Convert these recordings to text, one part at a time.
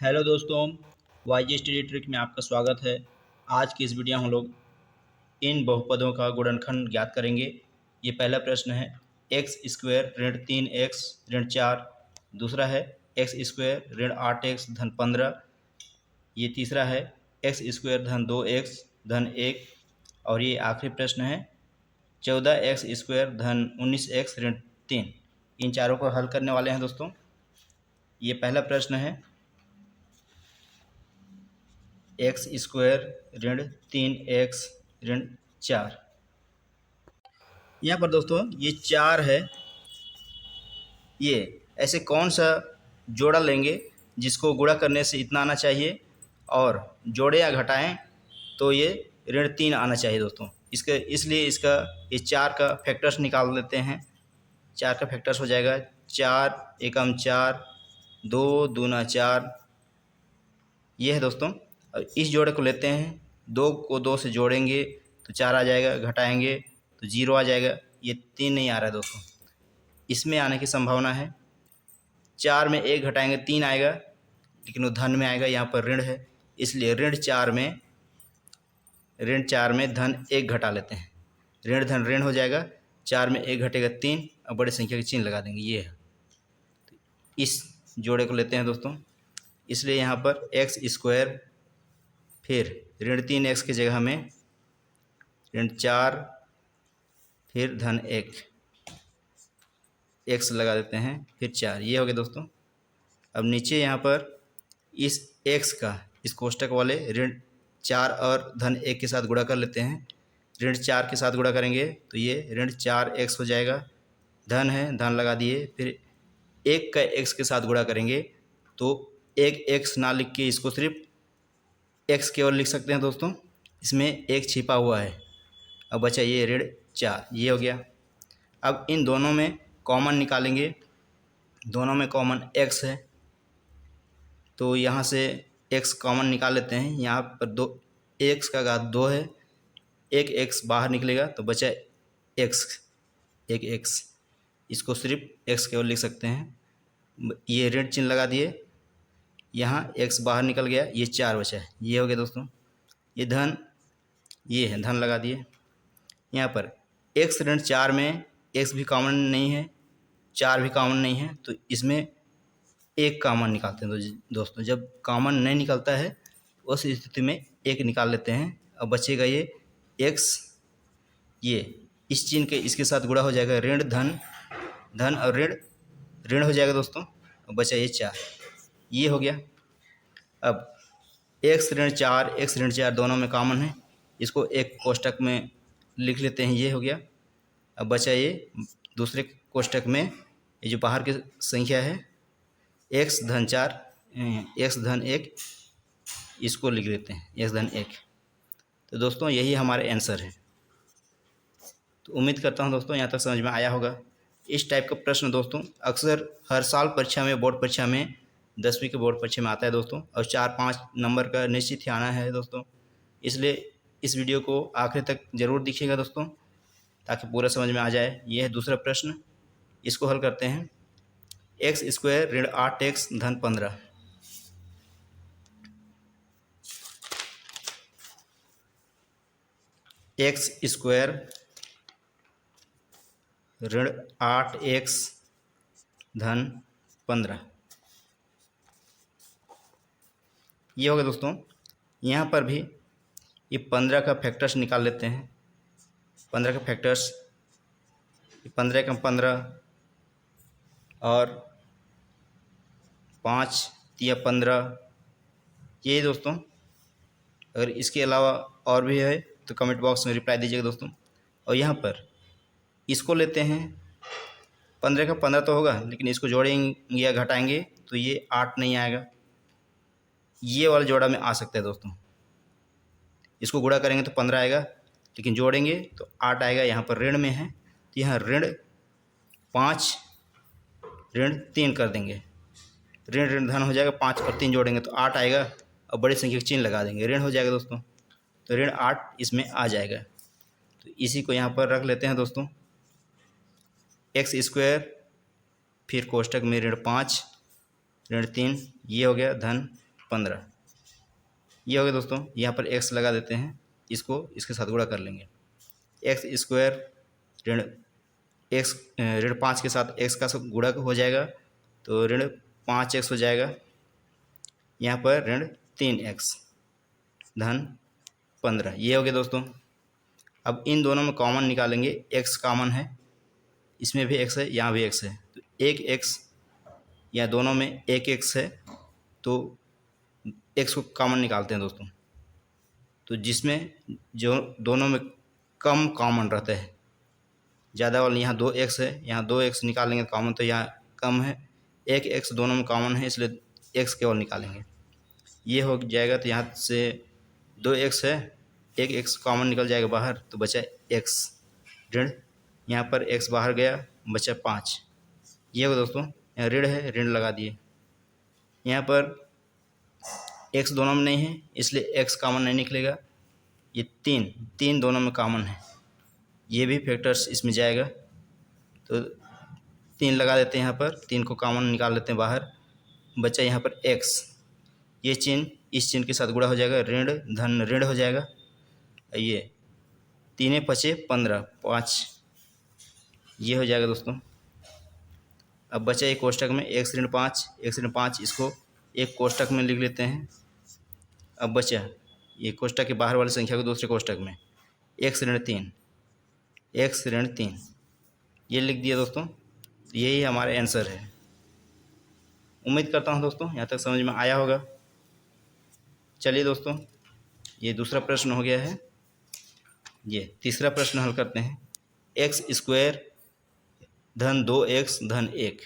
Hello दोस्तों, YG study trick में आपका स्वागत है। आज की इस वीडियो में हम लोग इन बहुपदों का गुणनखंड ज्ञात करेंगे। ये पहला प्रश्न है एक्स स्क्वायर ऋण 3x ऋण 4। दूसरा है एक्स स्क्वायर ऋण 8x धन 15। ये तीसरा है एक्स स्क्वायर धन 2x धन 1। और ये आखिरी प्रश्न है 14x स्क्वायर धन 19x ऋण 3। इन चारों को हल करने वाले हैं दोस्तों। ये पहला प्रश्न है एक्स स्क्वायर ऋण 3x ऋण 4। यहाँ पर दोस्तों ये 4 है। ये ऐसे कौन सा जोड़ा लेंगे जिसको गुणा करने से इतना आना चाहिए और जोड़े या घटाएं तो ये ऋण 3 आना चाहिए दोस्तों। इसलिए इसका ये 4 का फैक्टर्स निकाल लेते हैं। 4 का फैक्टर्स हो जाएगा 4 एकम 4, 2 दूना 4। ये है दोस्तों। अब इस जोड़े को लेते हैं, 2 को 2 से जोड़ेंगे तो 4 आ जाएगा, घटाएंगे तो 0 आ जाएगा। ये 3 नहीं आ रहा है दोस्तों, इसमें आने की संभावना है। 4 में 1 घटाएंगे 3 आएगा, लेकिन वो धन में आएगा, यहाँ पर ऋण है, इसलिए ऋण 4 में धन 1 घटा लेते हैं। ऋण धन ऋण हो जाएगा, 4 में 1 घटेगा 3, अब बड़े संख्या के चिन्ह लगा देंगे। ये है, इस जोड़े को लेते हैं दोस्तों। इसलिए यहाँ पर एक्स स्क्वायर फिर ऋण 3x की जगह में ऋण 4 फिर धन 1 x लगा देते हैं, फिर 4। ये हो गया दोस्तों। अब नीचे यहाँ पर इस x का इस कोष्टक वाले ऋण 4 और धन 1 के साथ गुणा कर लेते हैं। ऋण 4 के साथ गुणा करेंगे तो ये ऋण 4x हो जाएगा। धन है, धन लगा दिए। फिर 1 का x के साथ गुणा करेंगे तो 1x ना लिख के इसको सिर्फ x केवल लिख सकते हैं दोस्तों, इसमें 1 छिपा हुआ है। अब बचा ये ऋण 4, ये हो गया। अब इन दोनों में कॉमन निकालेंगे। दोनों में कॉमन x है तो यहाँ से x कॉमन निकाल लेते हैं। यहाँ पर 2 x का घात 2 है, एक x बाहर निकलेगा तो बचा x, एक x। इसको सिर्फ x केवल लिख सकते हैं। ये ऋण चिन्ह लगा दिए, यहाँ x बाहर निकल गया, ये 4 बचा है। ये हो गया दोस्तों। ये धन, ये है, धन लगा दिए। यहाँ पर x ऋण 4 में x भी कॉमन नहीं है, 4 भी कॉमन नहीं है, तो इसमें एक कॉमन निकालते हैं दोस्तों। जब कॉमन नहीं निकलता है उस स्थिति में एक निकाल लेते हैं। अब बचेगा ये x, ये इस चिन्ह के इसके साथ गुणा हो जाएगा, ऋण धन, धन और ऋण ऋण हो जाएगा दोस्तों। अब बचा ये 4, ये हो गया। अब x ऋण 4 दोनों में कॉमन है, इसको एक कोष्टक में लिख लेते हैं। ये हो गया। अब बचा ये दूसरे कोष्टक में ये जो बाहर की संख्या है x धन 4, x धन 1, इसको लिख लेते हैं x धन 1। तो दोस्तों यही हमारे आंसर है। तो उम्मीद करता हूँ दोस्तों यहाँ तक समझ में आया होगा। इस टाइप का प्रश्न दोस्तों अक्सर हर साल परीक्षा में, बोर्ड परीक्षा में, 10वीं के बोर्ड परीक्षा में आता है दोस्तों, और 4-5 नंबर का निश्चित ही आना है दोस्तों। इसलिए इस वीडियो को आखिर तक ज़रूर देखिएगा दोस्तों, ताकि पूरा समझ में आ जाए। ये है दूसरा प्रश्न, इसको हल करते हैं। एक्स स्क्वायर ऋण 8x धन 15। एक्स स्क्वायर ऋण 8x धन 15, ये हो गया दोस्तों। यहाँ पर भी ये 15 का फैक्टर्स निकाल लेते हैं। 15 का फैक्टर्स 15 एकम 15 और 5 तिया 15। ये दोस्तों, अगर इसके अलावा और भी है तो कमेंट बॉक्स में रिप्लाई दीजिएगा दोस्तों। और यहाँ पर इसको लेते हैं, 15 का 15 तो होगा, लेकिन इसको जोड़ेंगे या घटाएंगे तो ये 8 नहीं आएगा। ये वाला जोड़ा में आ सकता है दोस्तों। इसको गुणा करेंगे तो 15 आएगा, लेकिन जोड़ेंगे तो 8 आएगा। यहाँ पर ऋण में है तो यहाँ ऋण 5 ऋण 3 कर देंगे, ऋण ऋण धन हो जाएगा। 5 और 3 जोड़ेंगे तो 8 आएगा, और बड़ी संख्या का चिन्ह लगा देंगे, ऋण हो जाएगा दोस्तों। तो ऋण 8 इसमें आ जाएगा। तो इसी को यहाँ पर रख लेते हैं दोस्तों। एक्स स्क्वायर फिर कोष्टक में ऋण 5 ऋण 3, ये हो गया धन 15। ये हो गया दोस्तों। यहाँ पर x लगा देते हैं, इसको इसके साथ गुणा कर लेंगे। एक्स स्क्वायर ऋण एक्स ऋण 5 के साथ x का सब गुणा हो जाएगा, तो ऋण 5x हो जाएगा। यहाँ पर ऋण 3x धन 15। ये हो गया दोस्तों। अब इन दोनों में कॉमन निकालेंगे। x कॉमन है, इसमें भी x है, यहाँ भी x है, तो एक x, या दोनों में एक x है, तो x को कॉमन निकालते हैं दोस्तों। तो जिसमें जो दोनों में कम कॉमन रहता है, ज़्यादा वाला यहाँ 2x है, यहाँ 2x निकालेंगे कॉमन, तो यहाँ कम है, एक x दोनों में कॉमन है, इसलिए x केवल निकालेंगे। ये हो जाएगा, तो यहाँ से 2x है, एक x कॉमन निकल जाएगा बाहर, तो बचा x ऋण, यहाँ पर x बाहर गया, बचा 5। ये हो दोस्तों, यहाँ ऋण है, ऋण लगा दिए। यहाँ पर x दोनों में नहीं है, इसलिए x कॉमन नहीं निकलेगा। ये 3 दोनों में कॉमन है, ये भी फैक्टर्स इसमें जाएगा, तो 3 लगा देते हैं। यहाँ पर 3 को कॉमन निकाल लेते हैं बाहर, बचा यहाँ पर x। ये चिन्ह इस चिन्ह के साथ गुणा हो जाएगा, ऋण धन ऋण हो जाएगा। ये 3 पचे 15, 5। ये हो जाएगा दोस्तों। अब बचा एक कोष्टक में x ऋण 5, x ऋण 5, इसको एक कोष्टक में लिख लेते हैं। अब बचा ये कोष्टक के बाहर वाली संख्या को दूसरे कोष्टक में, x ऋण 3, x ऋण 3, ये लिख दिया दोस्तों। यही हमारा आंसर है। उम्मीद करता हूँ दोस्तों यहाँ तक समझ में आया होगा। चलिए दोस्तों, ये दूसरा प्रश्न हो गया है। ये तीसरा प्रश्न हल करते हैं। एक्स स्क्वायर धन 2x धन 1,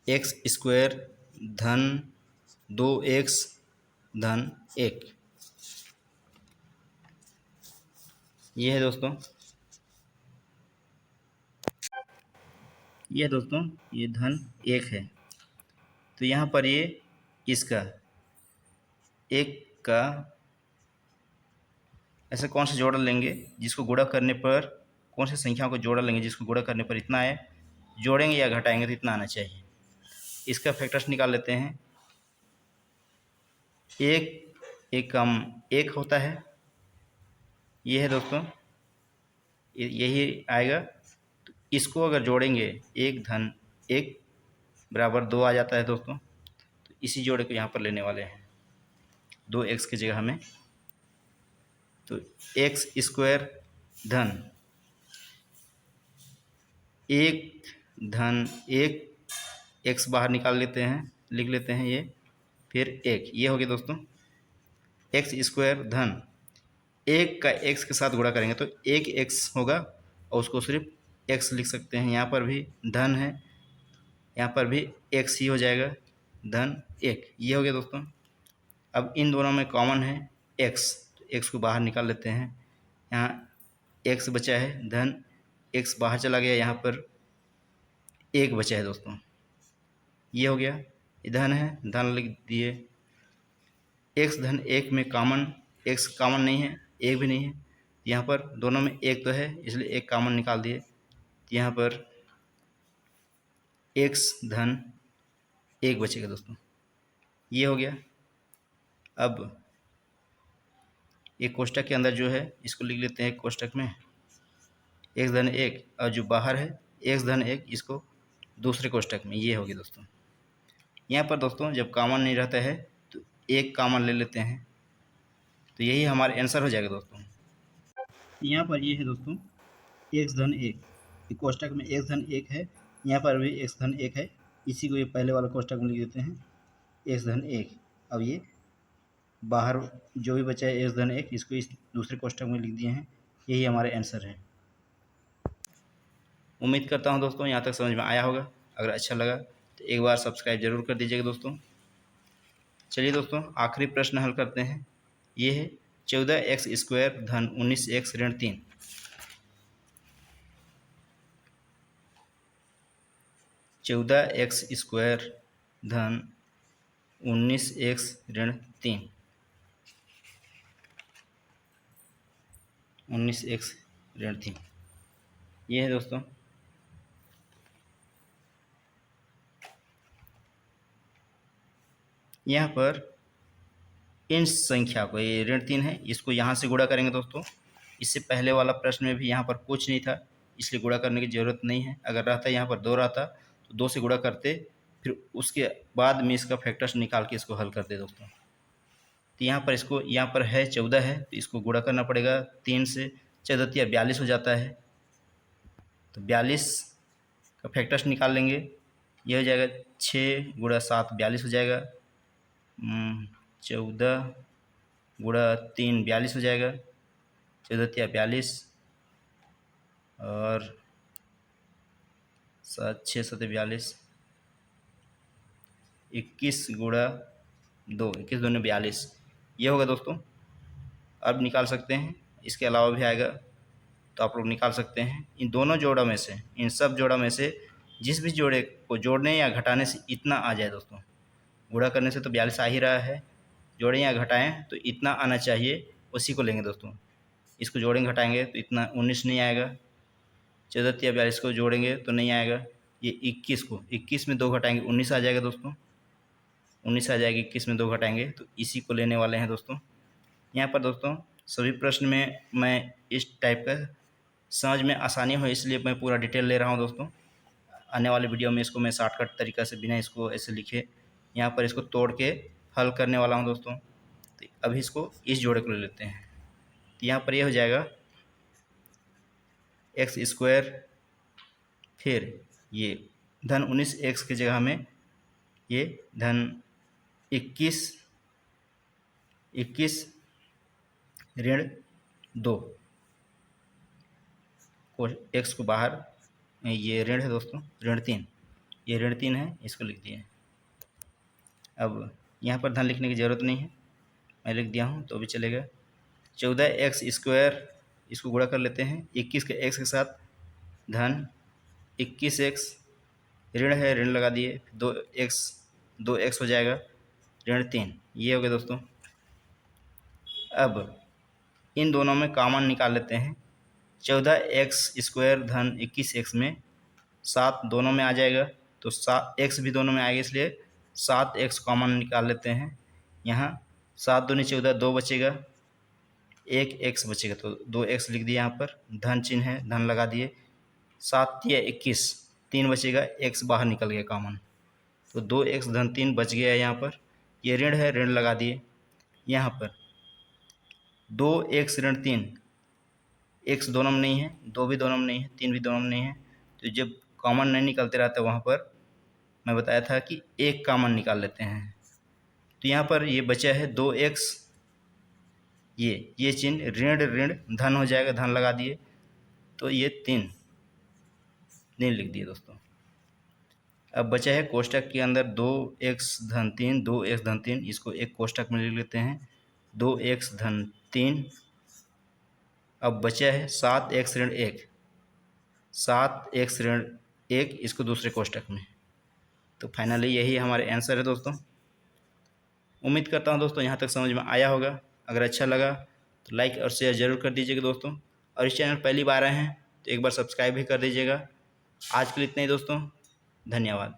एक्स स्क्वायर धन 2x धन 1, ये है दोस्तों। ये दोस्तों, ये धन 1 है, तो यहाँ पर ये इसका 1 का ऐसे कौन सा जोड़ा लेंगे जिसको गुणा करने पर, कौन सी संख्याओं को जोड़ा लेंगे जिसको गुणा करने पर इतना आए, जोड़ेंगे या घटाएंगे तो इतना आना चाहिए। इसका फैक्टर्स निकाल लेते हैं। एक कम 1 होता है, ये है दोस्तों, यही आएगा। तो इसको अगर जोड़ेंगे 1 धन 1 बराबर 2 आ जाता है दोस्तों। तो इसी जोड़े को यहाँ पर लेने वाले हैं 2x की जगह में। तो एक्स स्क्वायर धन 1 धन 1, x बाहर निकाल लेते हैं, लिख लेते हैं ये, फिर 1। ये हो गया दोस्तों एक्स स्क्वायर धन 1 का x के साथ गुणा करेंगे तो 1x होगा, और उसको सिर्फ x लिख सकते हैं। यहाँ पर भी धन है, यहाँ पर भी x ही हो जाएगा, धन 1। ये हो गया दोस्तों। अब इन दोनों में कॉमन है x, तो x को बाहर निकाल लेते हैं। यहाँ x बचा है, धन x बाहर चला गया, यहाँ पर 1 बचा है दोस्तों। ये हो गया, ये धन है, धन लिख दिए। x धन 1 में कॉमन, x कॉमन नहीं है, 1 भी नहीं है, यहाँ पर दोनों में 1 तो है, इसलिए 1 कॉमन निकाल दिए। यहाँ पर x धन 1 बचेगा दोस्तों। ये हो गया। अब एक कोष्टक के अंदर जो है इसको लिख लेते हैं कोष्टक में x धन 1, और जो बाहर है x धन 1, इसको दूसरे कोष्टक में। ये हो गया दोस्तों। यहाँ पर दोस्तों जब कॉमन नहीं रहता है तो 1 कॉमन ले लेते हैं, तो यही हमारा आंसर हो जाएगा दोस्तों। यहाँ पर ये है दोस्तों x धन 1, कोष्टक में x धन 1 है, यहाँ पर भी x धन 1 है, इसी को ये पहले वाला कोष्टक में लिख देते हैं x धन 1। अब ये बाहर जो भी बचा है x धन 1, इसको इस दूसरे कोष्टक में लिख दिए हैं। यही हमारे आंसर है। उम्मीद करता हूँ दोस्तों यहाँ तक समझ में आया होगा। अगर अच्छा लगा तो एक बार सब्सक्राइब जरूर कर दीजिएगा दोस्तों। चलिए दोस्तों, आखिरी प्रश्न हल करते हैं। ये है 14x स्क्वायर धन 19x ऋण 3, 14x स्क्वायर धन 19x ऋण 3, 19x ऋण 3, ये है दोस्तों। यहाँ पर इन संख्या को, ये ऋण 3 है, इसको यहाँ से गुणा करेंगे दोस्तों। इससे पहले वाला प्रश्न में भी यहाँ पर कुछ नहीं था, इसलिए गुणा करने की ज़रूरत नहीं है। अगर रहता यहाँ पर 2 रहता तो 2 से गुणा करते, फिर उसके बाद में इसका फैक्टर्स निकाल के इसको हल करते दोस्तों। तो यहाँ पर इसको, यहाँ पर है 14 है तो इसको गुणा करना पड़ेगा 3 से। 14 42 हो जाता है, तो 42 का फैक्टर्स निकाल लेंगे। यह हो जाएगा 6 गुणा 7 42 हो जाएगा। 14 गुणा 3 42 हो जाएगा। 14 42 और 6 7 42। 21 गुणा 2, 21 2 42, ये होगा दोस्तों। अब निकाल सकते हैं, इसके अलावा भी आएगा तो आप लोग निकाल सकते हैं। इन दोनों जोड़ों में से, इन सब जोड़ों में से जिस भी जोड़े को जोड़ने या घटाने से इतना आ जाए दोस्तों। गुणा करने से तो 42 आ ही रहा है, जोड़ें या घटाएं तो इतना आना चाहिए, उसी को लेंगे दोस्तों। इसको जोड़ेंगे घटाएंगे तो इतना 19 नहीं आएगा। 14 या 42 को जोड़ेंगे तो नहीं आएगा। ये 21 को, 21 में 2 घटाएंगे 19 आ जाएगा दोस्तों। 19 आ जाएगी, 21 में 2 घटाएंगे तो इसी को लेने वाले हैं दोस्तों। यहाँ पर दोस्तों सभी प्रश्न में मैं इस टाइप का समझ में आसानी हो इसलिए मैं पूरा डिटेल ले रहा हूँ दोस्तों। आने वाले वीडियो में इसको मैं शॉर्टकट तरीका से बिना इसको ऐसे लिखे यहाँ पर इसको तोड़ के हल करने वाला हूँ दोस्तों। तो अभी इसको इस जोड़े को ले लेते हैं। तो यहाँ पर यह हो जाएगा x², फिर ये धन 19 x की जगह में ये धन 21 ऋण 2 को x को बाहर, ये ऋण है दोस्तों, ऋण 3, ये ऋण 3 है, इसको लिख दिए। अब यहाँ पर धन लिखने की ज़रूरत नहीं है, मैं लिख दिया हूँ तो भी चलेगा। 14x², इसको गुणा कर लेते हैं 21 के x के साथ, धन 21x, ऋण है, ऋण लगा दिए, 2x हो जाएगा, ऋण 3, ये हो गया दोस्तों। अब इन दोनों में कॉमन निकाल लेते हैं। 14x² धन 21x में 7 दोनों में आ जाएगा, तो 7x भी दोनों में आएगा, इसलिए 7x कॉमन निकाल लेते हैं। यहाँ 7 दूनी 14, 2 बचेगा, 1x बचेगा, तो 2x लिख दिया। यहाँ पर धन चिन्ह है, धन लगा दिए। 7 या 21, 3 बचेगा, x बाहर निकल गया कॉमन, तो 2x धन 3 बच गया। यहाँ पर ये ऋण है, ऋण लगा दिए। यहाँ पर 2x ऋण 3, x दोनों में नहीं है, 2 भी दोनों में नहीं है, 3 भी दोनों में नहीं है, तो जब कॉमन नहीं निकलते रहता वहाँ पर मैं बताया था कि एक कॉमन निकाल लेते हैं। तो यहाँ पर ये बचा है 2x, ये चिन्ह ऋण ऋण धन हो जाएगा, धन लगा दिए, तो ये 3 लिख दिए दोस्तों। अब बचा है कोष्टक के अंदर 2x धन 3, 2x धन 3, इसको एक कोष्टक में लिख लेते हैं, 2x धन 3। अब बचा है 7x ऋण 1, 7x ऋण 1, इसको दूसरे कोष्टक में। तो फाइनली यही हमारे आंसर है दोस्तों। उम्मीद करता हूँ दोस्तों यहाँ तक समझ में आया होगा। अगर अच्छा लगा तो लाइक और शेयर ज़रूर कर दीजिएगा दोस्तों, और इस चैनल पहली बार आए हैं तो एक बार सब्सक्राइब भी कर दीजिएगा। आज के लिए इतना ही दोस्तों, धन्यवाद।